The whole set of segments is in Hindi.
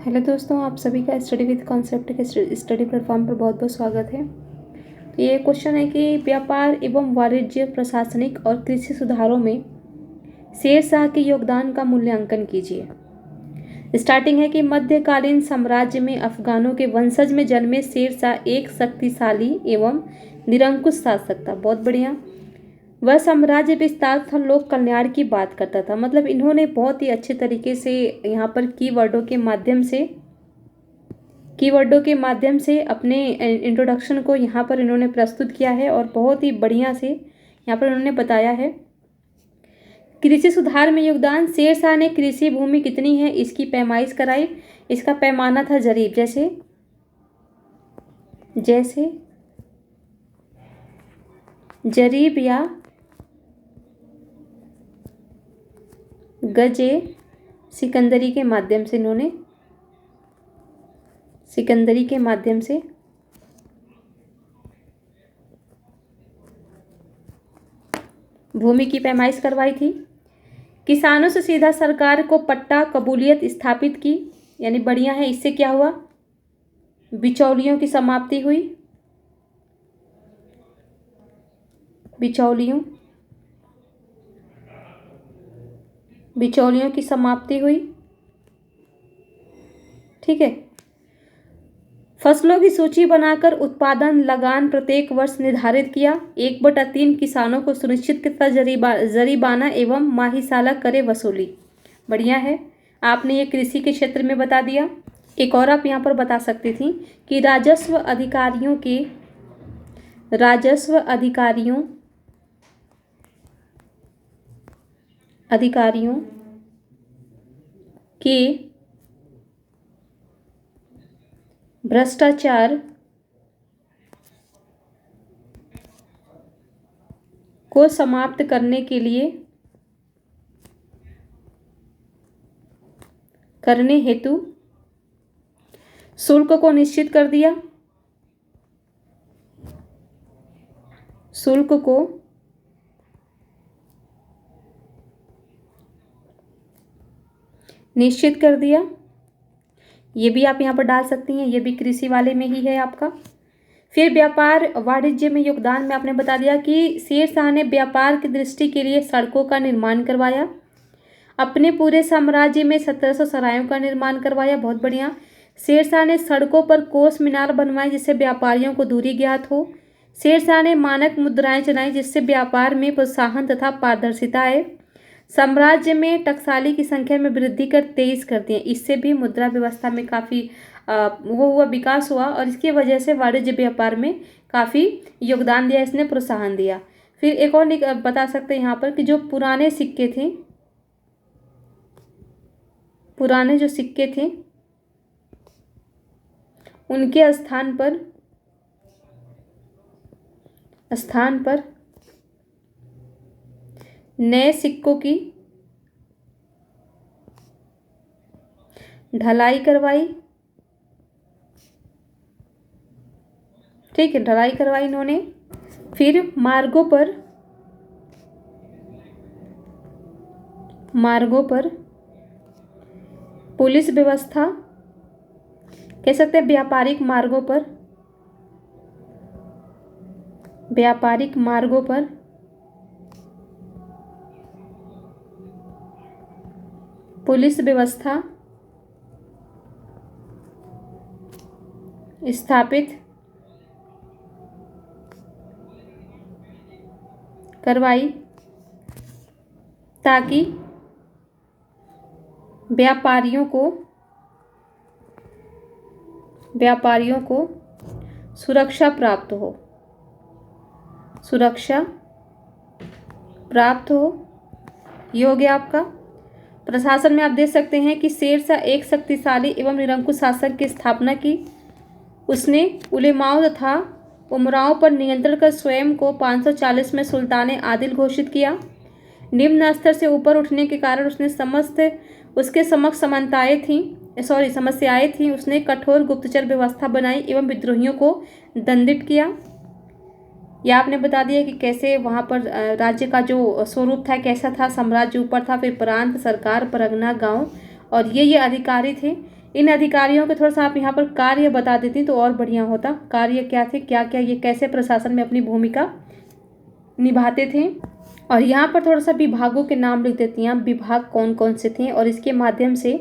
हेलो दोस्तों, आप सभी का स्टडी विद कॉन्सेप्ट के स्टडी प्लेटफॉर्म पर बहुत बहुत स्वागत है। तो ये क्वेश्चन है कि व्यापार एवं वाणिज्य, प्रशासनिक और कृषि सुधारों में शेरशाह के योगदान का मूल्यांकन कीजिए। स्टार्टिंग है कि मध्यकालीन साम्राज्य में अफगानों के वंशज में जन्मे शेरशाह एक शक्तिशाली एवं निरंकुश शासक था। बहुत बढ़िया। वह साम्राज्य विस्तार तथा लोक कल्याण की बात करता था। मतलब इन्होंने बहुत ही अच्छे तरीके से यहाँ पर कीवर्डों के माध्यम से अपने इंट्रोडक्शन को यहाँ पर इन्होंने प्रस्तुत किया है और बहुत ही बढ़िया से यहाँ पर इन्होंने बताया है। कृषि सुधार में योगदान। शेरशाह ने कृषि भूमि कितनी है इसकी पैमाइश कराई। इसका पैमाना था जरीब। जैसे जरीब या गजे सिकंदरी के माध्यम से भूमि की पैमाइश करवाई थी। किसानों से सीधा सरकार को पट्टा कबूलियत स्थापित की, यानी बढ़िया है। इससे क्या हुआ? बिचौलियों की समाप्ति हुई। बिचौलियों की समाप्ति हुई। ठीक है। फसलों की सूची बनाकर उत्पादन लगान प्रत्येक वर्ष निर्धारित किया। 1/3 किसानों को सुनिश्चित करता जरीबाना एवं माहिसाला करे वसूली। बढ़िया है। आपने ये कृषि के क्षेत्र में बता दिया। एक और आप यहाँ पर बता सकती थी कि राजस्व अधिकारियों के भ्रष्टाचार को समाप्त करने हेतु शुल्क को निश्चित कर दिया। ये भी आप यहाँ पर डाल सकती हैं। ये भी कृषि वाले में ही है आपका। फिर व्यापार वाणिज्य में योगदान में आपने बता दिया कि शेरशाह ने व्यापार की दृष्टि के लिए सड़कों का निर्माण करवाया। अपने पूरे साम्राज्य में 1700 सरायों का निर्माण करवाया। बहुत बढ़िया। शेरशाह ने सड़कों पर कोस मीनार बनवाए जिससे व्यापारियों को दूरी ज्ञात हो। शेरशाह ने मानक मुद्राएं चलाई जिससे व्यापार में प्रोत्साहन तथा पारदर्शिता आए। साम्राज्य में टकसाली की संख्या में वृद्धि कर 23 कर दिए। इससे भी मुद्रा व्यवस्था में काफ़ी विकास हुआ और इसकी वजह से वाणिज्य व्यापार में काफ़ी योगदान दिया, इसने प्रोत्साहन दिया। फिर एक और बता सकते हैं यहाँ पर कि जो पुराने जो सिक्के थे उनके स्थान पर नए सिक्कों की ढलाई करवाई। ठीक है, ढलाई करवाई इन्होंने। फिर मार्गों पर पुलिस व्यवस्था, कह सकते हैं व्यापारिक मार्गों पर पुलिस व्यवस्था स्थापित करवाई ताकि व्यापारियों को सुरक्षा प्राप्त हो। योग्य आपका। प्रशासन में आप देख सकते हैं कि शेरशाह एक शक्तिशाली एवं निरंकुश शासक की स्थापना की। उसने उलेमाओं तथा उमराओं पर नियंत्रण कर स्वयं को 540 में सुल्तान आदिल घोषित किया। निम्न स्तर से ऊपर उठने के कारण उसके समक्ष समस्याएं थीं। उसने कठोर गुप्तचर व्यवस्था बनाई एवं विद्रोहियों को दंडित किया। यह आपने बता दिया कि कैसे वहाँ पर राज्य का जो स्वरूप था कैसा था। साम्राज्य ऊपर था, फिर प्रांत, सरकार, परगना, गांव और ये अधिकारी थे। इन अधिकारियों के थोड़ा सा आप यहाँ पर कार्य बता देती तो और बढ़िया होता। कार्य क्या थे, क्या क्या ये कैसे प्रशासन में अपनी भूमिका निभाते थे। और यहाँ पर थोड़ा सा विभागों के नाम लिख देती हैं आप, विभाग कौन कौन से थे और इसके माध्यम से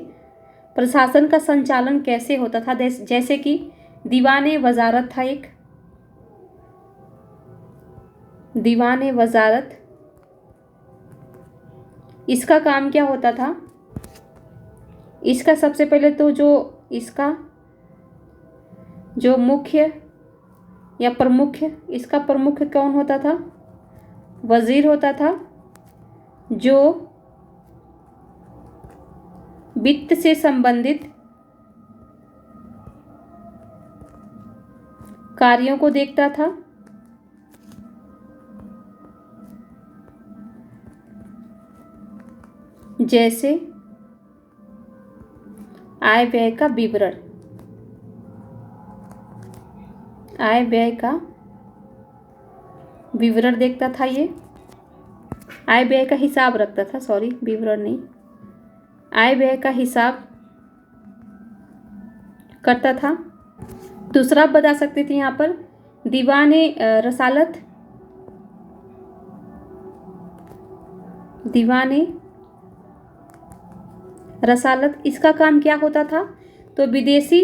प्रशासन का संचालन कैसे होता था। जैसे कि दीवाने वजारत था एक, दीवाने वजारत, इसका काम क्या होता था, इसका सबसे पहले तो जो इसका जो मुख्य या प्रमुख, इसका प्रमुख कौन होता था, वजीर होता था, जो वित्त से संबंधित कार्यों को देखता था। जैसे आय व्यय का विवरण, आय व्यय का विवरण देखता था, ये आय व्यय का हिसाब रखता था, सॉरी विवरण नहीं, आय व्यय का हिसाब करता था। दूसरा आप बता सकते थे यहाँ पर दीवाने रसालत, दीवाने रसालत, इसका काम क्या होता था, तो विदेशी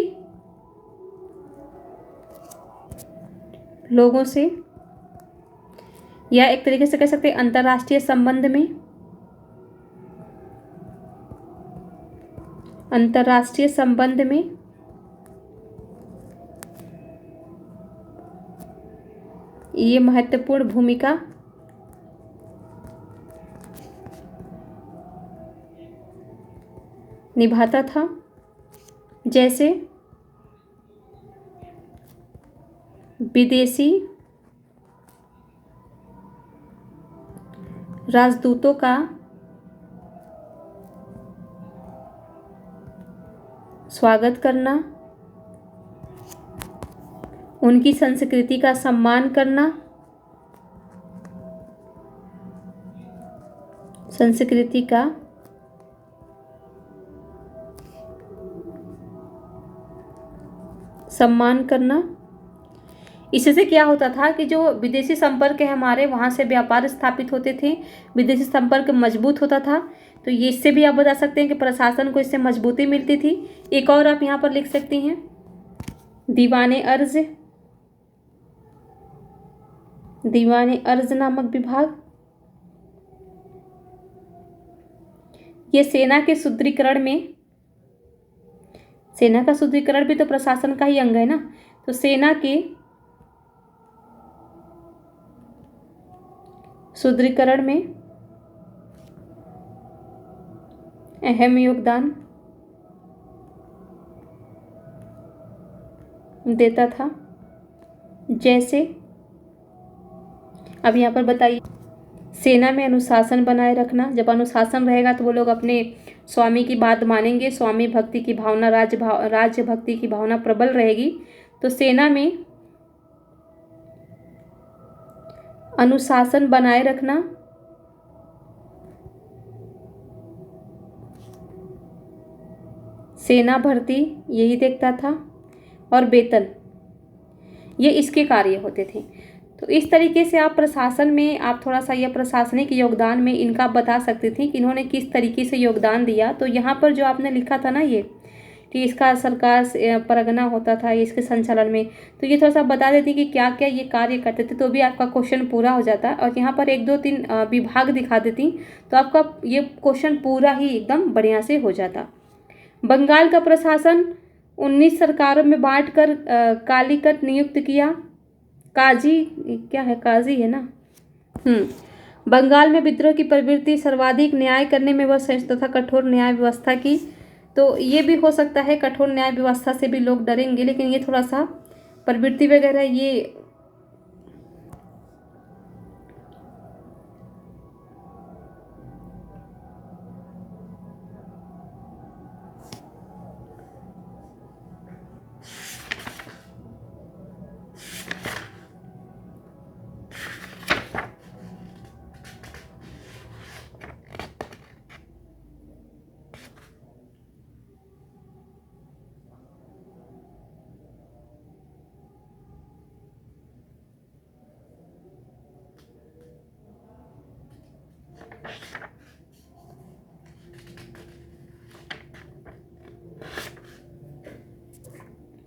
लोगों से या एक तरीके से कह सकते हैं अंतर्राष्ट्रीय संबंध में, अंतर्राष्ट्रीय संबंध में ये महत्वपूर्ण भूमिका निभाता था। जैसे विदेशी राजदूतों का स्वागत करना, उनकी संस्कृति का सम्मान करना, संस्कृति का सम्मान करना। इससे क्या होता था कि जो विदेशी संपर्क है हमारे, वहाँ से व्यापार स्थापित होते थे, विदेशी संपर्क मजबूत होता था। तो ये इससे भी आप बता सकते हैं कि प्रशासन को इससे मजबूती मिलती थी। एक और आप यहाँ पर लिख सकती हैं दीवाने अर्ज, दीवाने अर्ज नामक विभाग, ये सेना के सुदृढ़ीकरण में, सेना का सुदृढ़ीकरण भी तो प्रशासन का ही अंग है ना, तो सेना के सुदृढ़ीकरण में अहम योगदान देता था। जैसे अब यहाँ पर बताइए, सेना में अनुशासन बनाए रखना, जब अनुशासन रहेगा तो वो लोग अपने स्वामी की बात मानेंगे, स्वामी भक्ति की भावना, राज्य भक्ति की भावना प्रबल रहेगी। तो सेना में अनुशासन बनाए रखना, सेना भर्ती यही देखता था, और वेतन, ये इसके कार्य होते थे। तो इस तरीके से आप प्रशासन में आप थोड़ा सा यह प्रशासनिक योगदान में इनका बता सकते थे कि इन्होंने किस तरीके से योगदान दिया। तो यहाँ पर जो आपने लिखा था ना ये कि इसका सरकार परगना होता था इसके संचालन में, तो ये थोड़ा सा बता देती कि क्या क्या ये कार्य करते थे, तो भी आपका क्वेश्चन पूरा हो जाता। और यहाँ पर 1 2 3 विभाग दिखा देती तो आपका ये क्वेश्चन पूरा ही एकदम बढ़िया से हो जाता। बंगाल का प्रशासन 19 सरकारों में बांटकर कालीकट नियुक्त किया। काजी क्या है, काजी है ना। बंगाल में विद्रोह की प्रवृत्ति, सर्वाधिक न्याय करने में वह संयुक्त तथा कठोर न्याय व्यवस्था की। तो ये भी हो सकता है कठोर न्याय व्यवस्था से भी लोग डरेंगे, लेकिन ये थोड़ा सा प्रवृत्ति वगैरह ये